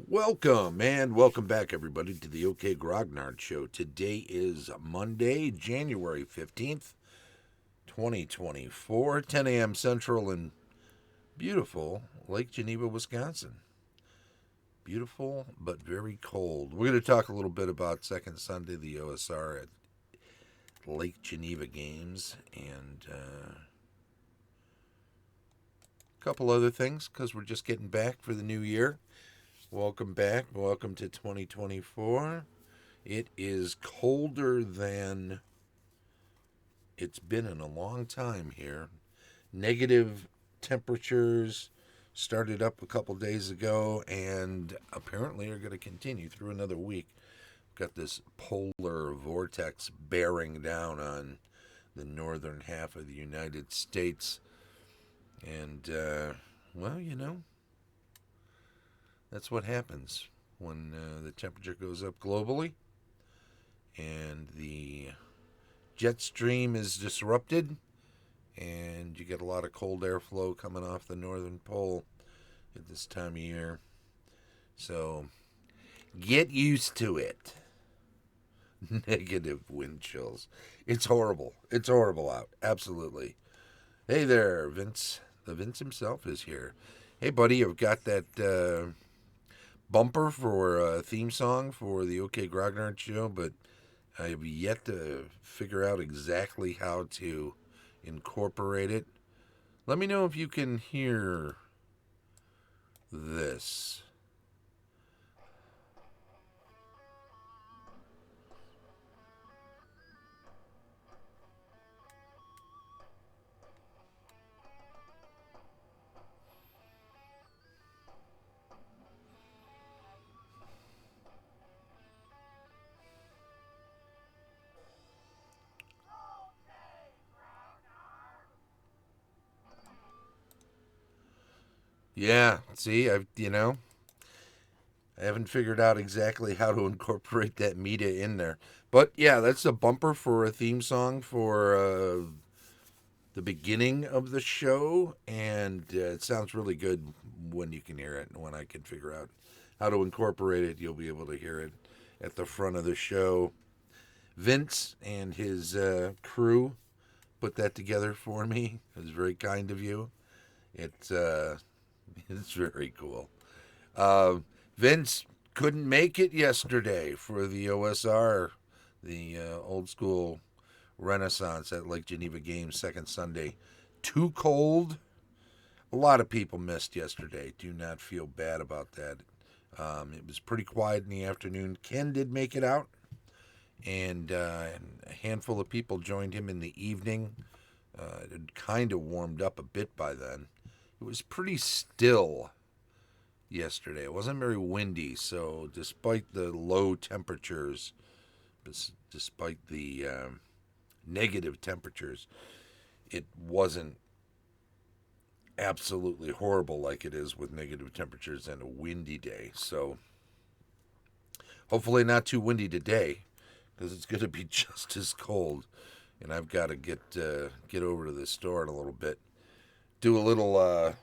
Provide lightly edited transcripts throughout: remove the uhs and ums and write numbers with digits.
Welcome and welcome back, everybody, to the OK Grognard Show. Today is Monday, January 15th, 2024, 10 a.m. Central in beautiful Lake Geneva, Wisconsin. Beautiful, but very cold. We're going to talk a little bit about second Sunday, the OSR at Lake Geneva games, and a couple other things because we're just getting back for the new year. Welcome back. Welcome to 2024. It is colder than it's been in a long time here. Negative temperatures started up a couple days ago and apparently are going to continue through another week. We've got this polar vortex bearing down on the northern half of the United States. And, well, that's what happens when the temperature goes up globally and the jet stream is disrupted and you get a lot of cold airflow coming off the northern pole at this time of year. So get used to it. Negative wind chills. It's horrible. It's horrible out. Absolutely. Hey there, Vince. The Vince himself is here. Hey, buddy, I've got that bumper for a theme song for the OK Grognard Show, but I have yet to figure out exactly how to incorporate it. Let me know if you can hear this. Yeah, see, I haven't figured out exactly how to incorporate that media in there. But yeah, that's a bumper for a theme song for the beginning of the show, and it sounds really good when you can hear it. And when I can figure out how to incorporate it, you'll be able to hear it at the front of the show. Vince and his crew put that together for me. It was very kind of you. It's it's very cool. Uh, Vince couldn't make it yesterday for the OSR, the old school Renaissance at Lake Geneva Games, second Sunday. Too cold. A lot of people missed yesterday. Do not feel bad about that. It was pretty quiet in the afternoon. Ken did make it out, and a handful of people joined him in the evening. It had kind of warmed up a bit by then. It was pretty still yesterday. It wasn't very windy, so despite the low temperatures, despite the negative temperatures, it wasn't absolutely horrible like it is with negative temperatures and a windy day. So hopefully not too windy today, because it's going to be just as cold. And I've got to get over to the store in a little bit, do a little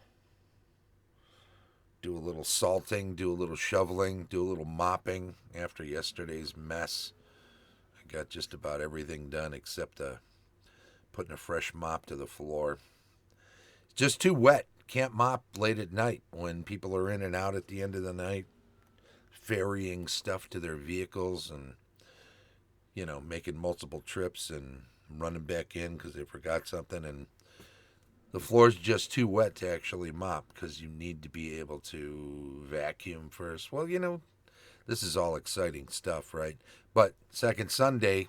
salting, do a little shoveling, do a little mopping after yesterday's mess. I got just about everything done except putting a fresh mop to the floor. It's just too wet. Can't mop late at night when people are in and out at the end of the night, ferrying stuff to their vehicles and, making multiple trips and running back in because they forgot something. And the floor's just too wet to actually mop because you need to be able to vacuum first. Well, this is all exciting stuff, right? But second Sunday,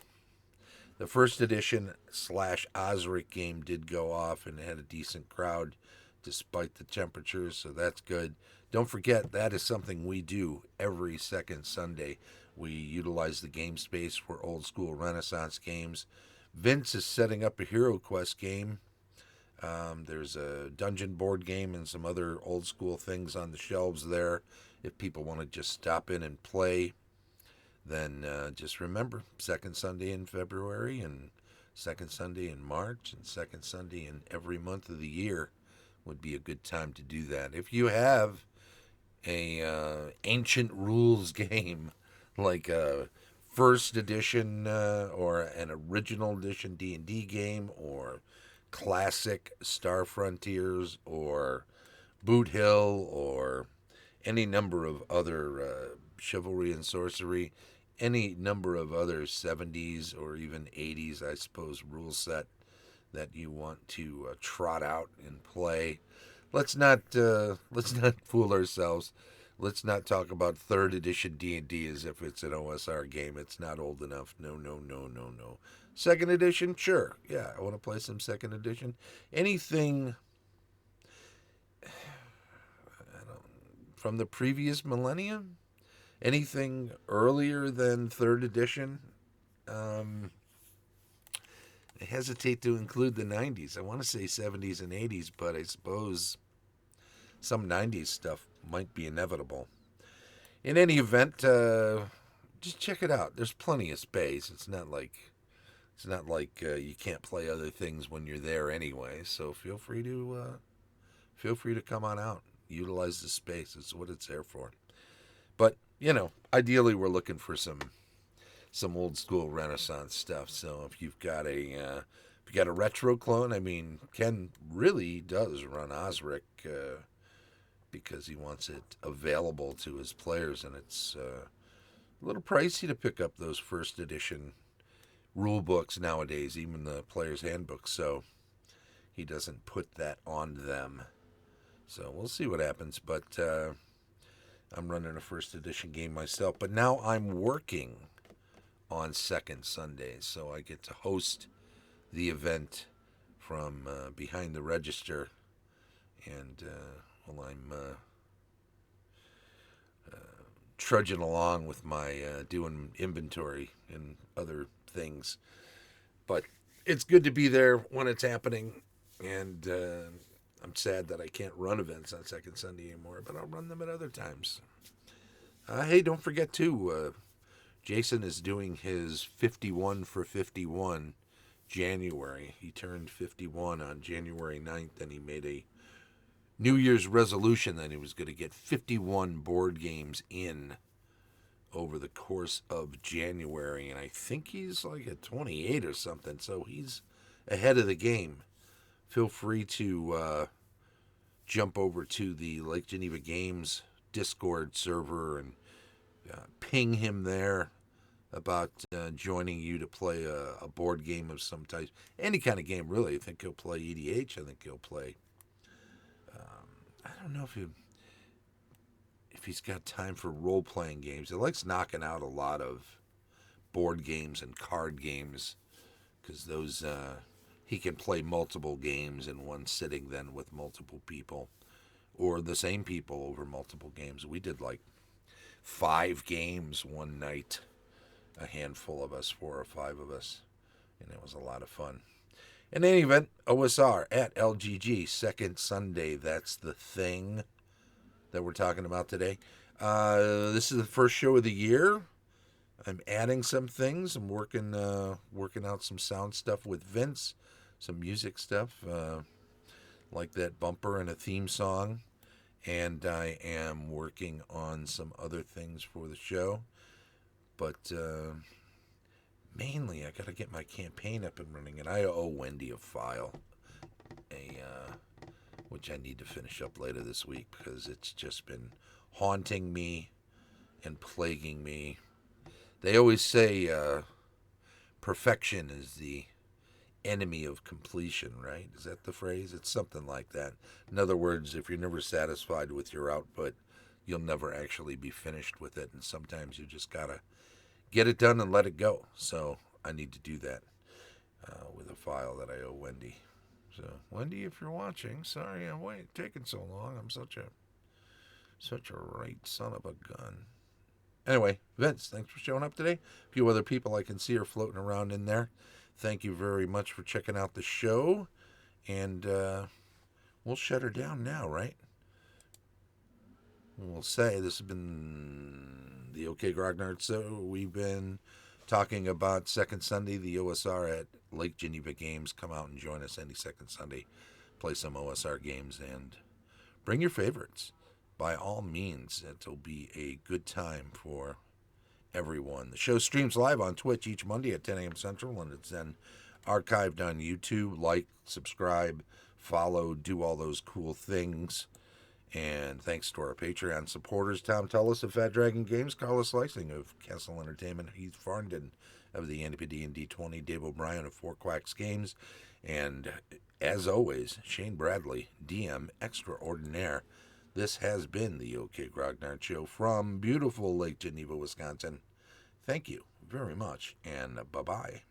the first edition / Osric game did go off and had a decent crowd despite the temperatures, so that's good. Don't forget, that is something we do every second Sunday. We utilize the game space for old school Renaissance games. Vince is setting up a Hero Quest game. There's a dungeon board game and some other old school things on the shelves there. If people want to just stop in and play, then just remember, second Sunday in February and second Sunday in March and second Sunday in every month of the year would be a good time to do that. If you have ancient rules game, like a first edition or an original edition D&D game, or classic Star Frontiers, or Boot Hill, or any number of other chivalry and sorcery, any number of other 70s or even 80s, I suppose, rule set that you want to trot out and play. Let's not fool ourselves. Let's not talk about third edition D&D as if it's an OSR game. It's not old enough. No, no, no, no, no. Second edition, sure. Yeah, I want to play some second edition. Anything from the previous millennium? Anything earlier than third edition? Um, I hesitate to include the 90s. I want to say 70s and 80s, but I suppose some 90s stuff might be inevitable. In any event, just check it out. There's plenty of space. It's not like you can't play other things when you're there anyway. So feel free to come on out. Utilize the space. It's what it's there for. But ideally, we're looking for some old school Renaissance stuff. So if you've got a retro clone, I mean, Ken really does run Osric because he wants it available to his players, and it's a little pricey to pick up those first edition rule books nowadays, even the player's handbook. So he doesn't put that on them. So we'll see what happens. But I'm running a first edition game myself. But now I'm working on second Sundays, so I get to host the event from behind the register, and while I'm trudging along with my doing inventory and other things. But it's good to be there when it's happening, and I'm sad that I can't run events on second Sunday anymore, but I'll run them at other times. Hey, don't forget too, Jason is doing his 51 for 51 January. He turned 51 on January 9th, and he made a New Year's resolution that he was going to get 51 board games in over the course of January. And I think he's like at 28 or something, so he's ahead of the game. Feel free to jump over to the Lake Geneva Games Discord server and ping him there about joining you to play a board game of some type. Any kind of game, really. I think he'll play EDH. I think he'll play... I don't know if he's got time for role-playing games. He likes knocking out a lot of board games and card games because those... he can play multiple games in one sitting then with multiple people or the same people over multiple games. We did like 5 games one night, a handful of us, 4 or 5 of us, and it was a lot of fun. In any event, OSR at LGG, second Sunday. That's the thing that we're talking about today. This is the first show of the year. I'm adding some things. I'm working out some sound stuff with Vince, some music stuff, like that bumper and a theme song. And I am working on some other things for the show. But mainly, I got to get my campaign up and running, and I owe Wendy a file, which I need to finish up later this week because it's just been haunting me and plaguing me. They always say perfection is the enemy of completion, right? Is that the phrase? It's something like that. In other words, if you're never satisfied with your output, you'll never actually be finished with it, and sometimes you just got to get it done and let it go. So I need to do that with a file that I owe Wendy. So Wendy, if you're watching, sorry I'm taking so long. I'm such a right son of a gun. Anyway, Vince, thanks for showing up today. A few other people I can see are floating around in there. Thank you very much for checking out the show. And we'll shut her down now, right? We'll say this has been the OK Grognard. So we've been talking about second Sunday, the OSR at Lake Geneva Games. Come out and join us any second Sunday. Play some OSR games and bring your favorites. by all means, it'll be a good time for everyone. The show streams live on Twitch each Monday at 10 a.m. Central, and it's then archived on YouTube. Like, subscribe, follow, do all those cool things. And thanks to our Patreon supporters, Tom Tullis of Fat Dragon Games, Carlos Slicing of Castle Entertainment, Heath Farndon of the Antipodean D20, Dave O'Brien of Quacks Games, and as always, Shane Bradley, DM Extraordinaire. This has been the OK Grognard Show from beautiful Lake Geneva, Wisconsin. Thank you very much, and bye-bye.